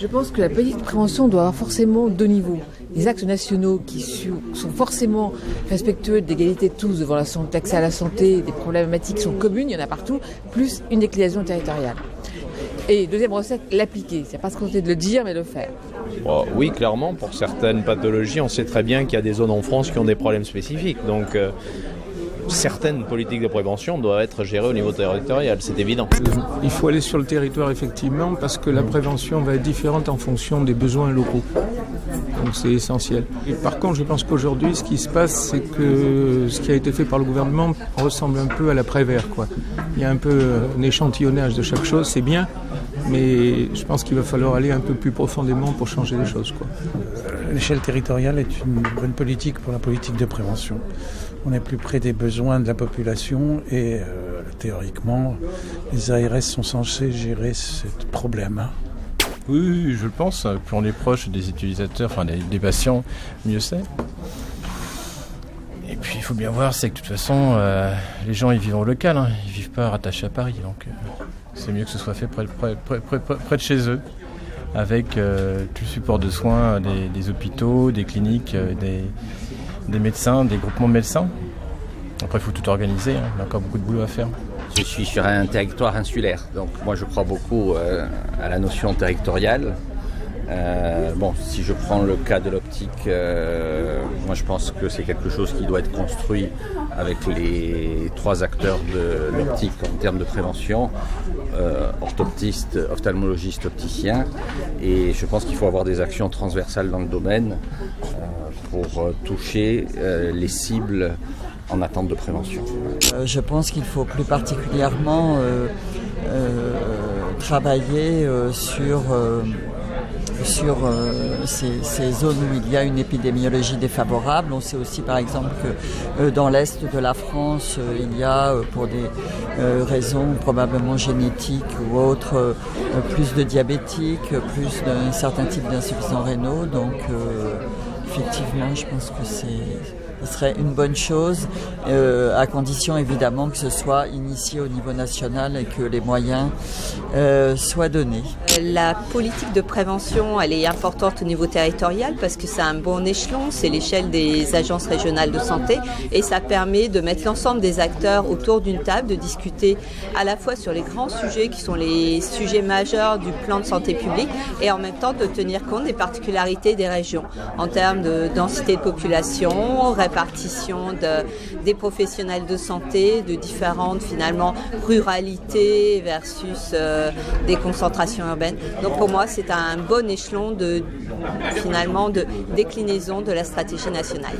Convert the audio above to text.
Je pense que la politique de prévention doit avoir forcément deux niveaux. Les axes nationaux qui sont forcément respectueux de l'égalité de tous devant l'accès à la santé, des problématiques qui sont communes, il y en a partout, plus une déclinaison territoriale. Et deuxième recette, l'appliquer. C'est pas se contenter de le dire, mais de le faire. Oui, clairement, pour certaines pathologies, on sait très bien qu'il y a des zones en France qui ont des problèmes spécifiques. Donc, certaines politiques de prévention doivent être gérées au niveau territorial, c'est évident. Il faut aller sur le territoire, effectivement, parce que la prévention va être différente en fonction des besoins locaux. Donc c'est essentiel. Et par contre, je pense qu'aujourd'hui, ce qui se passe, c'est que ce qui a été fait par le gouvernement ressemble un peu à la Prévert, quoi. Il y a un peu un échantillonnage de chaque chose, c'est bien, mais je pense qu'il va falloir aller un peu plus profondément pour changer les choses, quoi. L'échelle territoriale est une bonne politique pour la politique de prévention. On est plus près des besoins de la population et théoriquement, les ARS sont censés gérer ce problème. Oui, je le pense. Plus on est proche des utilisateurs, enfin des patients, mieux c'est. Et puis il faut bien voir, c'est que de toute façon, les gens ils vivent en local, hein, ils vivent pas rattachés à Paris, donc c'est mieux que ce soit fait près de chez eux, avec tout le support de soins des hôpitaux, des cliniques, des médecins, des groupements de médecins. Après, il faut tout organiser, hein. Il y a encore beaucoup de boulot à faire. Je suis sur un territoire insulaire, donc moi je crois beaucoup à la notion territoriale. Si je prends le cas de l'optique, moi je pense que c'est quelque chose qui doit être construit avec les trois acteurs de l'optique en termes de prévention, orthoptiste, ophtalmologiste, opticien, et je pense qu'il faut avoir des actions transversales dans le domaine pour toucher les cibles en attente de prévention. Je pense qu'il faut plus particulièrement travailler sur ces zones où il y a une épidémiologie défavorable. On sait aussi par exemple que dans l'est de la France, il y a pour des raisons probablement génétiques ou autres, plus de diabétiques, plus d'un certain type d'insuffisants rénaux. Donc effectivement, je pense que ce serait une bonne chose, à condition évidemment que ce soit initié au niveau national et que les moyens soient donnés. La politique de prévention, elle est importante au niveau territorial parce que c'est un bon échelon, c'est l'échelle des agences régionales de santé et ça permet de mettre l'ensemble des acteurs autour d'une table, de discuter à la fois sur les grands sujets qui sont les sujets majeurs du plan de santé publique et en même temps de tenir compte des particularités des régions en termes de densité de population, répartition des professionnels de santé, de différentes finalement ruralités versus des concentrations urbaines. Donc pour moi, c'est un bon échelon de déclinaison de la stratégie nationale.